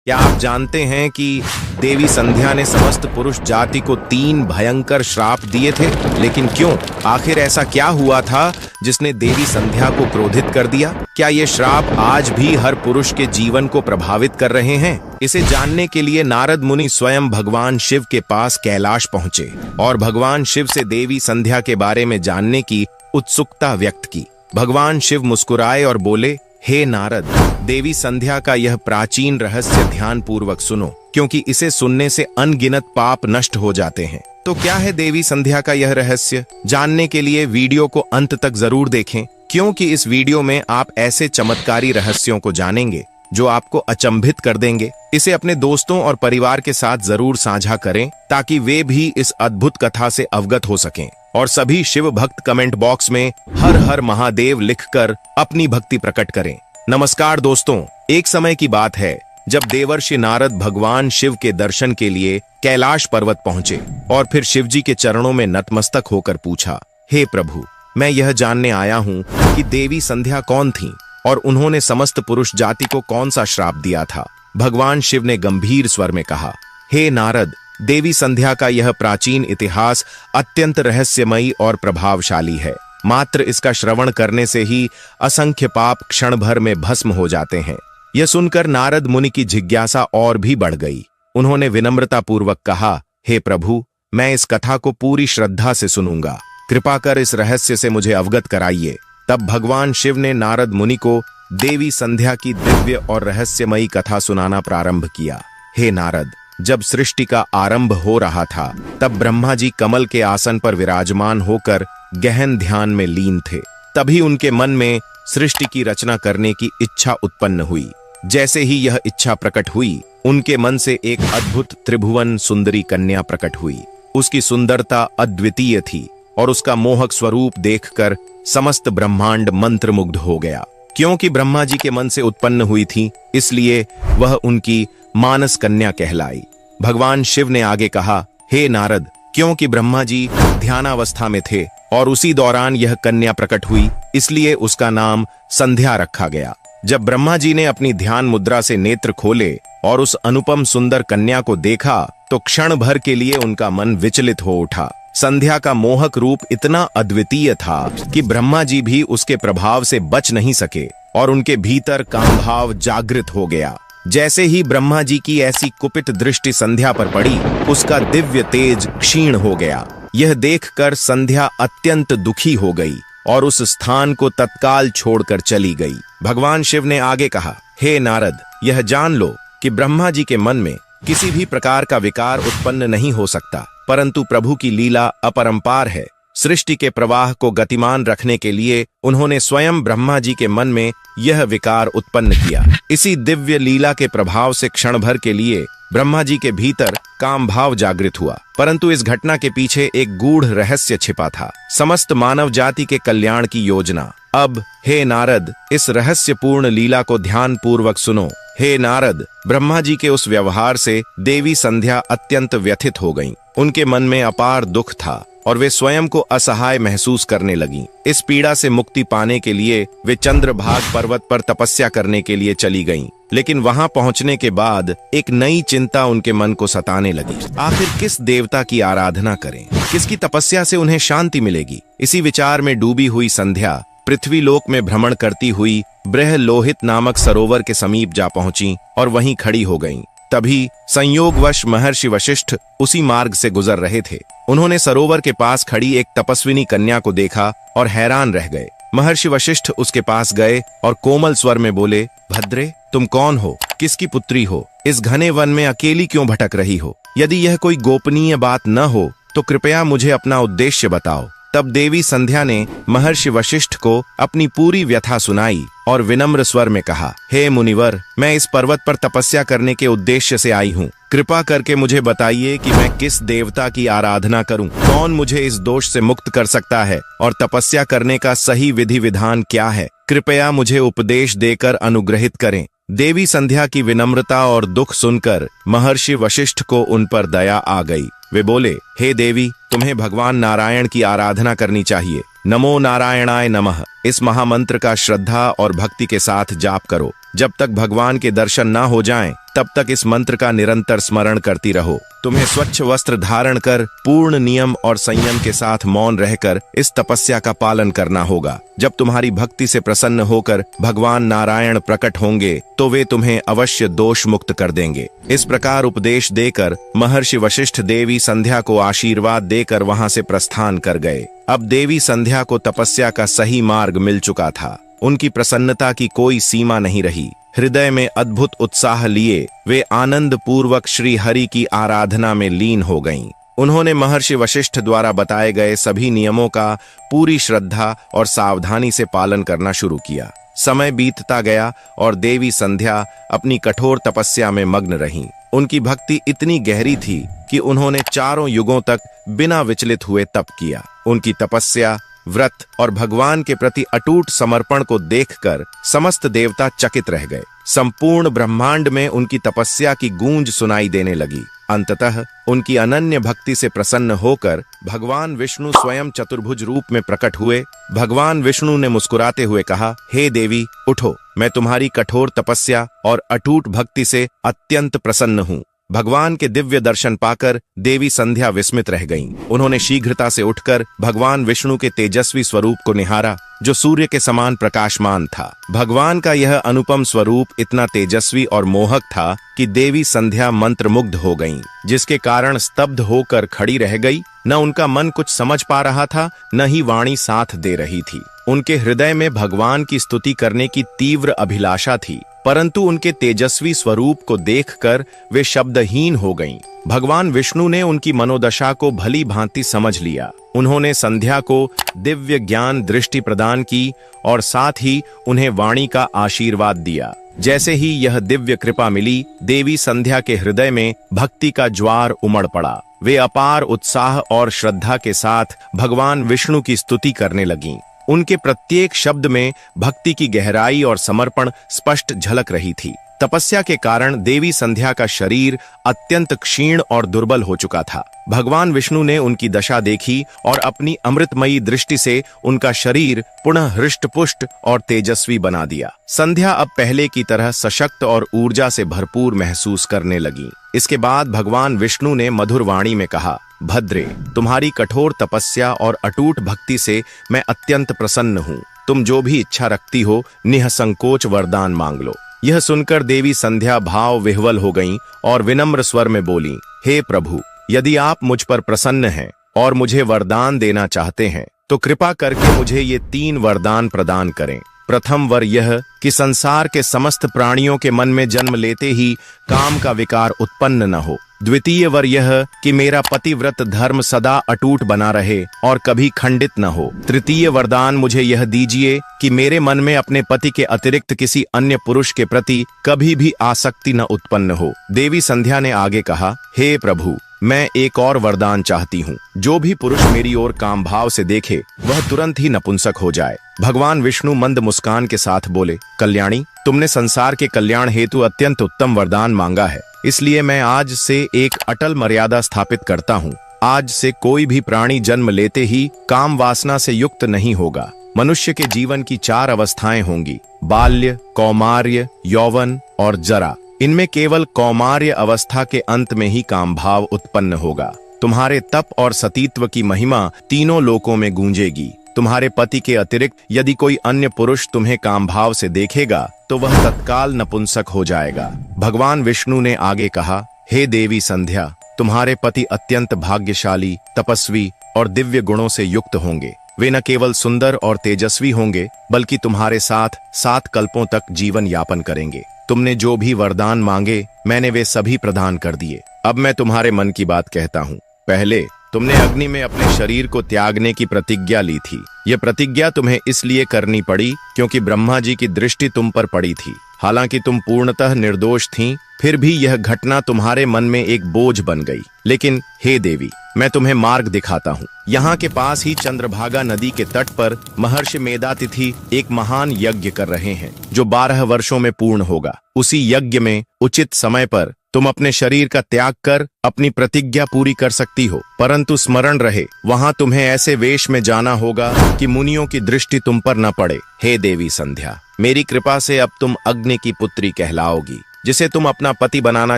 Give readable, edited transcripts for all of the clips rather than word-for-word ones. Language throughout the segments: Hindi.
क्या आप जानते हैं कि देवी संध्या ने समस्त पुरुष जाति को 3 भयंकर श्राप दिए थे? लेकिन क्यों? आखिर ऐसा क्या हुआ था जिसने देवी संध्या को क्रोधित कर दिया? क्या ये श्राप आज भी हर पुरुष के जीवन को प्रभावित कर रहे हैं? इसे जानने के लिए नारद मुनि स्वयं भगवान शिव के पास कैलाश पहुंचे और भगवान शिव से देवी संध्या के बारे में जानने की उत्सुकता व्यक्त की। भगवान शिव मुस्कुराए और बोले, हे नारद, देवी संध्या का यह प्राचीन रहस्य ध्यान पूर्वक सुनो, क्योंकि इसे सुनने से अनगिनत पाप नष्ट हो जाते हैं। तो क्या है देवी संध्या का यह रहस्य? जानने के लिए वीडियो को अंत तक जरूर देखें, क्योंकि इस वीडियो में आप ऐसे चमत्कारी रहस्यों को जानेंगे जो आपको अचंभित कर देंगे। इसे अपने दोस्तों और परिवार के साथ जरूर साझा करें ताकि वे भी इस अद्भुत कथा से अवगत हो सकें। और सभी शिव भक्त कमेंट बॉक्स में हर हर महादेव लिखकर अपनी भक्ति प्रकट करें। नमस्कार दोस्तों, एक समय की बात है जब देवर्षि नारद भगवान शिव के दर्शन के लिए कैलाश पर्वत पहुंचे और फिर शिवजी के चरणों में नतमस्तक होकर पूछा, हे प्रभु, मैं यह जानने आया हूँ कि देवी संध्या कौन थी और उन्होंने समस्त पुरुष जाति को कौन सा श्राप दिया था। भगवान शिव ने गंभीर स्वर में कहा, हे नारद, देवी संध्या का यह प्राचीन इतिहास अत्यंत रहस्यमयी और प्रभावशाली है। मात्र इसका श्रवण करने से ही असंख्य पाप क्षण भर में भस्म हो जाते हैं। यह सुनकर नारद मुनि की जिज्ञासा और भी बढ़ गई। उन्होंने विनम्रता पूर्वक कहा, हे प्रभु, मैं इस कथा को पूरी श्रद्धा से सुनूंगा। कृपा कर इस रहस्य से मुझे अवगत कराइए। तब भगवान शिव ने नारद मुनि को देवी संध्या की दिव्य और रहस्यमयी कथा सुनाना प्रारंभ किया। हे नारद, जब सृष्टि का आरंभ हो रहा था तब ब्रह्मा जी कमल के आसन पर विराजमान होकर गहन ध्यान में लीन थे। तभी उनके मन में सृष्टि की रचना करने की इच्छा उत्पन्न हुई। जैसे ही यह इच्छा प्रकट हुई, उनके मन से एक अद्भुत त्रिभुवन सुंदरी कन्या प्रकट हुई। उसकी सुंदरता अद्वितीय थी और उसका मोहक स्वरूप देखकर समस्त ब्रह्मांड मंत्रमुग्ध हो गया। क्योंकि ब्रह्मा जी के मन से उत्पन्न हुई थी, इसलिए वह उनकी मानस कन्या कहलाई। भगवान शिव ने आगे कहा, हे नारद, क्योंकि ब्रह्मा जी ध्यानावस्था में थे और उसी दौरान यह कन्या प्रकट हुई, इसलिए उसका नाम संध्या रखा गया। जब ब्रह्मा जी ने अपनी ध्यान मुद्रा से नेत्र खोले और उस अनुपम सुंदर कन्या को देखा तो क्षण भर के लिए उनका मन विचलित हो उठा। संध्या का मोहक रूप इतना अद्वितीय था कि ब्रह्मा जी भी उसके प्रभाव से बच नहीं सके और उनके भीतर कामभाव जागृत हो गया। जैसे ही ब्रह्मा जी की ऐसी कुपित दृष्टि संध्या पर पड़ी, उसका दिव्य तेज क्षीण हो गया। यह देखकर संध्या अत्यंत दुखी हो गई और उस स्थान को तत्काल छोड़कर चली गई। भगवान शिव ने आगे कहा, हे नारद, यह जान लो कि ब्रह्मा जी के मन में किसी भी प्रकार का विकार उत्पन्न नहीं हो सकता, परंतु प्रभु की लीला अपरंपार है। सृष्टि के प्रवाह को गतिमान रखने के लिए उन्होंने स्वयं ब्रह्मा जी के मन में यह विकार उत्पन्न किया। इसी दिव्य लीला के प्रभाव से क्षण भर के लिए ब्रह्मा जी के भीतर काम भाव जागृत हुआ, परंतु इस घटना के पीछे एक गूढ़ रहस्य छिपा था, समस्त मानव जाति के कल्याण की योजना। अब हे नारद, इस रहस्यपूर्ण लीला को ध्यान पूर्वक सुनो। हे नारद, ब्रह्मा जी के उस व्यवहार से देवी संध्या अत्यंत व्यथित हो गईं। उनके मन में अपार दुख था और वे स्वयं को असहाय महसूस करने लगीं। इस पीड़ा से मुक्ति पाने के लिए वे चंद्रभाग पर्वत पर तपस्या करने के लिए चली गईं। लेकिन वहां पहुंचने के बाद एक नई चिंता उनके मन को सताने लगी। आखिर किस देवता की आराधना करें? किसकी तपस्या से उन्हें शांति मिलेगी? इसी विचार में डूबी हुई संध्या पृथ्वी लोक में भ्रमण करती हुई ब्रह्लोहित नामक सरोवर के समीप जा पहुंची और वहीं खड़ी हो गईं। तभी संयोगवश महर्षि वशिष्ठ उसी मार्ग से गुजर रहे थे। उन्होंने सरोवर के पास खड़ी एक तपस्विनी कन्या को देखा और हैरान रह गए। महर्षि वशिष्ठ उसके पास गए और कोमल स्वर में बोले, भद्रे, तुम कौन हो? किसकी पुत्री हो? इस घने वन में अकेली क्यों भटक रही हो? यदि यह कोई गोपनीय बात न हो तो कृपया मुझे अपना उद्देश्य बताओ। तब देवी संध्या ने महर्षि वशिष्ठ को अपनी पूरी व्यथा सुनाई और विनम्र स्वर में कहा, हे मुनिवर, मैं इस पर्वत पर तपस्या करने के उद्देश्य से आई हूँ। कृपा करके मुझे बताइए कि मैं किस देवता की आराधना करूं? कौन मुझे इस दोष से मुक्त कर सकता है और तपस्या करने का सही विधि विधान क्या है? कृपया मुझे उपदेश देकर अनुग्रहित करें। देवी संध्या की विनम्रता और दुख सुनकर महर्षि वशिष्ठ को उन पर दया आ गई। वे बोले, हे देवी, तुम्हें भगवान नारायण की आराधना करनी चाहिए। नमो नारायणाय नमः इस महामंत्र का श्रद्धा और भक्ति के साथ जाप करो। जब तक भगवान के दर्शन ना हो जाएं, तब तक इस मंत्र का निरंतर स्मरण करती रहो। तुम्हें स्वच्छ वस्त्र धारण कर पूर्ण नियम और संयम के साथ मौन रहकर इस तपस्या का पालन करना होगा। जब तुम्हारी भक्ति से प्रसन्न होकर भगवान नारायण प्रकट होंगे तो वे तुम्हें अवश्य दोष मुक्त कर देंगे। इस प्रकार उपदेश देकर महर्षि वशिष्ठ देवी संध्या को आशीर्वाद देकर वहां से प्रस्थान कर गए। अब देवी संध्या को तपस्या का सही मार्ग मिल चुका था। उनकी प्रसन्नता की कोई सीमा नहीं रही। हृदय में अद्भुत उत्साह लिए वे आनंद पूर्वक श्री हरि की आराधना में लीन हो गईं। उन्होंने महर्षि वशिष्ठ द्वारा बताए गए सभी नियमों का पूरी श्रद्धा और सावधानी से पालन करना शुरू किया। समय बीतता गया और देवी संध्या अपनी कठोर तपस्या में मग्न रहीं। उनकी भक्ति इतनी गहरी थी कि उन्होंने चारों युगों तक बिना विचलित हुए तप किया। उनकी तपस्या, व्रत और भगवान के प्रति अटूट समर्पण को देखकर समस्त देवता चकित रह गए। संपूर्ण ब्रह्मांड में उनकी तपस्या की गूंज सुनाई देने लगी। अंततः उनकी अनन्य भक्ति से प्रसन्न होकर भगवान विष्णु स्वयं चतुर्भुज रूप में प्रकट हुए। भगवान विष्णु ने मुस्कुराते हुए कहा, हे देवी, उठो, मैं तुम्हारी कठोर तपस्या और अटूट भक्ति से अत्यंत प्रसन्न हूँ। भगवान के दिव्य दर्शन पाकर देवी संध्या विस्मित रह गईं। उन्होंने शीघ्रता से उठकर भगवान विष्णु के तेजस्वी स्वरूप को निहारा, जो सूर्य के समान प्रकाशमान था। भगवान का यह अनुपम स्वरूप इतना तेजस्वी और मोहक था कि देवी संध्या मंत्रमुग्ध हो गईं, जिसके कारण स्तब्ध होकर खड़ी रह गई। न उनका मन कुछ समझ पा रहा था, न ही वाणी साथ दे रही थी। उनके हृदय में भगवान की स्तुति करने की तीव्र अभिलाषा थी, परंतु उनके तेजस्वी स्वरूप को देखकर वे शब्दहीन हो गईं। भगवान विष्णु ने उनकी मनोदशा को भली भांति समझ लिया। उन्होंने संध्या को दिव्य ज्ञान दृष्टि प्रदान की और साथ ही उन्हें वाणी का आशीर्वाद दिया। जैसे ही यह दिव्य कृपा मिली, देवी संध्या के हृदय में भक्ति का ज्वार उमड़ पड़ा। वे अपार उत्साह और श्रद्धा के साथ भगवान विष्णु की स्तुति करने लगीं। उनके प्रत्येक शब्द में भक्ति की गहराई और समर्पण स्पष्ट झलक रही थी। तपस्या के कारण देवी संध्या का शरीर अत्यंत क्षीण और दुर्बल हो चुका था। भगवान विष्णु ने उनकी दशा देखी और अपनी अमृतमयी दृष्टि से उनका शरीर पुनः हृष्टपुष्ट और तेजस्वी बना दिया। संध्या अब पहले की तरह सशक्त और ऊर्जा से भरपूर महसूस करने लगी। इसके बाद भगवान विष्णु ने मधुर वाणी में कहा, भद्रे, तुम्हारी कठोर तपस्या और अटूट भक्ति से मैं अत्यंत प्रसन्न हूँ। तुम जो भी इच्छा रखती हो, निःसंकोच वरदान मांग लो। यह सुनकर देवी संध्या भाव विह्वल हो गईं और विनम्र स्वर में बोली, हे प्रभु, यदि आप मुझ पर प्रसन्न हैं और मुझे वरदान देना चाहते हैं तो कृपा करके मुझे ये 3 वरदान प्रदान करें। प्रथम वर यह कि संसार के समस्त प्राणियों के मन में जन्म लेते ही काम का विकार उत्पन्न न हो। द्वितीय वर यह कि मेरा पतिव्रत धर्म सदा अटूट बना रहे और कभी खंडित न हो। तृतीय वरदान मुझे यह दीजिए कि मेरे मन में अपने पति के अतिरिक्त किसी अन्य पुरुष के प्रति कभी भी आसक्ति न उत्पन्न हो। देवी संध्या ने आगे कहा, हे प्रभु, मैं एक और वरदान चाहती हूँ। जो भी पुरुष मेरी ओर काम भाव से देखे वह तुरंत ही नपुंसक हो जाए। भगवान विष्णु मंद मुस्कान के साथ बोले, कल्याणी, तुमने संसार के कल्याण हेतु अत्यंत उत्तम वरदान मांगा है, इसलिए मैं आज से एक अटल मर्यादा स्थापित करता हूँ। आज से कोई भी प्राणी जन्म लेते ही काम वासना से युक्त नहीं होगा। मनुष्य के जीवन की 4 अवस्थाएं होंगी, बाल्य, कौमार्य, यौवन और जरा। इनमें केवल कौमार्य अवस्था के अंत में ही काम भाव उत्पन्न होगा। तुम्हारे तप और सतीत्व की महिमा तीनों लोकों में गूंजेगी। तुम्हारे पति के अतिरिक्त यदि कोई अन्य पुरुष तुम्हें काम भाव से देखेगा तो वह तत्काल नपुंसक हो जाएगा। भगवान विष्णु ने आगे कहा, हे देवी संध्या, तुम्हारे पति अत्यंत भाग्यशाली, तपस्वी और दिव्य गुणों से युक्त होंगे। वे न केवल सुंदर और तेजस्वी होंगे बल्कि तुम्हारे साथ 7 कल्पों तक जीवन यापन करेंगे। तुमने जो भी वरदान मांगे मैंने वे सभी प्रदान कर दिए। अब मैं तुम्हारे मन की बात कहता हूँ। पहले तुमने अग्नि में अपने शरीर को त्यागने की प्रतिज्ञा ली थी। यह प्रतिज्ञा तुम्हें इसलिए करनी पड़ी क्योंकि ब्रह्मा जी की दृष्टि तुम पर पड़ी थी। हालांकि तुम पूर्णतः निर्दोष थीं, फिर भी यह घटना तुम्हारे मन में एक बोझ बन गई। लेकिन हे देवी, मैं तुम्हें मार्ग दिखाता हूँ। यहाँ के पास ही चंद्रभागा नदी के तट पर महर्षि मेधातिथि एक महान यज्ञ कर रहे हैं जो 12 वर्षों में पूर्ण होगा। उसी यज्ञ में उचित समय पर तुम अपने शरीर का त्याग कर अपनी प्रतिज्ञा पूरी कर सकती हो, परंतु स्मरण रहे वहाँ तुम्हें ऐसे वेश में जाना होगा कि मुनियों की दृष्टि तुम पर न पड़े। हे देवी संध्या, मेरी कृपा से अब तुम अग्नि की पुत्री कहलाओगी। जिसे तुम अपना पति बनाना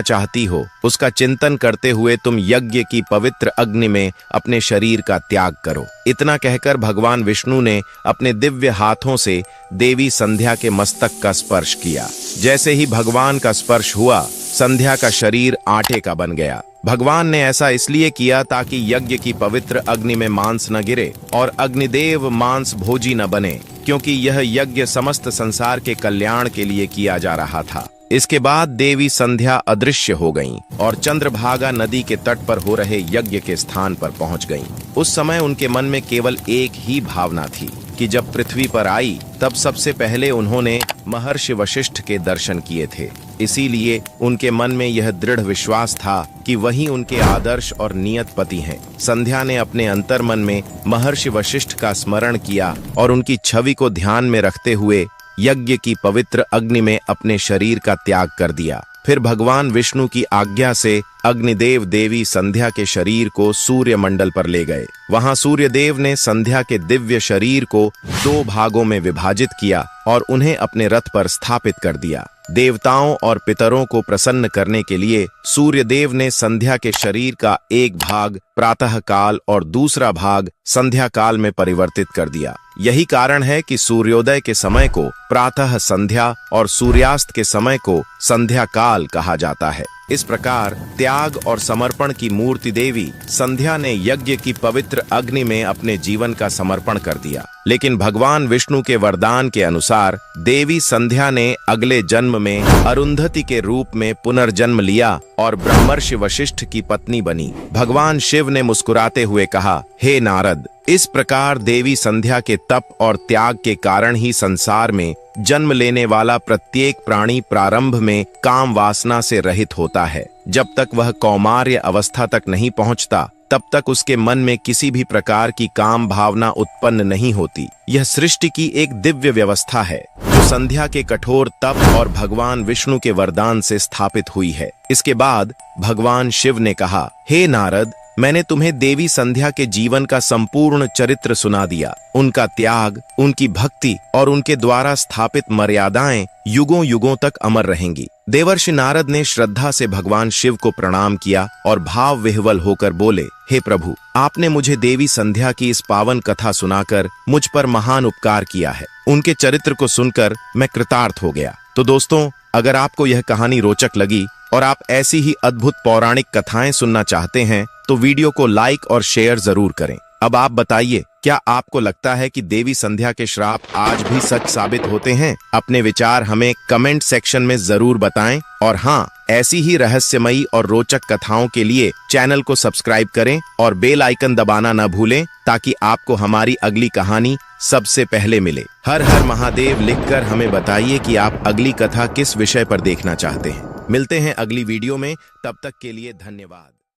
चाहती हो, उसका चिंतन करते हुए तुम यज्ञ की पवित्र अग्नि में अपने शरीर का त्याग करो। इतना कहकर भगवान विष्णु ने अपने दिव्य हाथों से देवी संध्या के मस्तक का स्पर्श किया। जैसे ही भगवान का स्पर्श हुआ, संध्या का शरीर आटे का बन गया। भगवान ने ऐसा इसलिए किया ताकि यज्ञ की पवित्र अग्नि में मांस न गिरे और अग्निदेव मांस भोजी न बने, क्योंकि यह यज्ञ समस्त संसार के कल्याण के लिए किया जा रहा था। इसके बाद देवी संध्या अदृश्य हो गईं और चंद्रभागा नदी के तट पर हो रहे यज्ञ के स्थान पर पहुंच गईं। उस समय उनके मन में केवल एक ही भावना थी कि जब पृथ्वी पर आई तब सबसे पहले उन्होंने महर्षि वशिष्ठ के दर्शन किए थे। इसीलिए उनके मन में यह दृढ़ विश्वास था कि वही उनके आदर्श और नियत पति हैं। संध्या ने अपने अंतर्मन में महर्षि वशिष्ठ का स्मरण किया और उनकी छवि को ध्यान में रखते हुए यज्ञ की पवित्र अग्नि में अपने शरीर का त्याग कर दिया। फिर भगवान विष्णु की आज्ञा से अग्निदेव देवी संध्या के शरीर को सूर्य मंडल पर ले गए। वहां सूर्यदेव ने संध्या के दिव्य शरीर को 2 भागों में विभाजित किया और उन्हें अपने रथ पर स्थापित कर दिया। देवताओं और पितरों को प्रसन्न करने के लिए सूर्यदेव ने संध्या के शरीर का एक भाग प्रातः काल और दूसरा भाग संध्या काल में परिवर्तित कर दिया। यही कारण है कि सूर्योदय के समय को प्रातः संध्या और सूर्यास्त के समय को संध्या काल कहा जाता है। इस प्रकार त्याग और समर्पण की मूर्ति देवी संध्या ने यज्ञ की पवित्र अग्नि में अपने जीवन का समर्पण कर दिया। लेकिन भगवान विष्णु के वरदान के अनुसार देवी संध्या ने अगले जन्म में अरुंधति के रूप में पुनर्जन्म लिया और ब्रह्मर्षि वशिष्ठ की पत्नी बनी। भगवान शिव ने मुस्कुराते हुए कहा, हे नारद, इस प्रकार देवी संध्या के तप और त्याग के कारण ही संसार में जन्म लेने वाला प्रत्येक प्राणी प्रारंभ में काम वासना से रहित होता है। जब तक वह कौमार्य अवस्था तक नहीं पहुंचता, तब तक उसके मन में किसी भी प्रकार की काम भावना उत्पन्न नहीं होती। यह सृष्टि की एक दिव्य व्यवस्था है जो संध्या के कठोर तप और भगवान विष्णु के वरदान से स्थापित हुई है। इसके बाद भगवान शिव ने कहा, हे नारद, मैंने तुम्हें देवी संध्या के जीवन का संपूर्ण चरित्र सुना दिया। उनका त्याग, उनकी भक्ति और उनके द्वारा स्थापित मर्यादाएं युगों युगों तक अमर रहेंगी। देवर्षि नारद ने श्रद्धा से भगवान शिव को प्रणाम किया और भाव विह्वल होकर बोले, हे प्रभु, आपने मुझे देवी संध्या की इस पावन कथा सुनाकर मुझ पर महान उपकार किया है। उनके चरित्र को सुनकर मैं कृतार्थ हो गया। तो दोस्तों, अगर आपको यह कहानी रोचक लगी और आप ऐसी ही अद्भुत पौराणिक कथाएं सुनना चाहते हैं तो वीडियो को लाइक और शेयर जरूर करें। अब आप बताइए, क्या आपको लगता है कि देवी संध्या के श्राप आज भी सच साबित होते हैं? अपने विचार हमें कमेंट सेक्शन में जरूर बताएं और हाँ, ऐसी ही रहस्यमयी और रोचक कथाओं के लिए चैनल को सब्सक्राइब करें और बेल आइकन दबाना न भूलें ताकि आपको हमारी अगली कहानी सबसे पहले मिले। हर हर महादेव लिखकर हमें बताइए कि आप अगली कथा किस विषय पर देखना चाहते हैं। मिलते हैं अगली वीडियो में, तब तक के लिए धन्यवाद।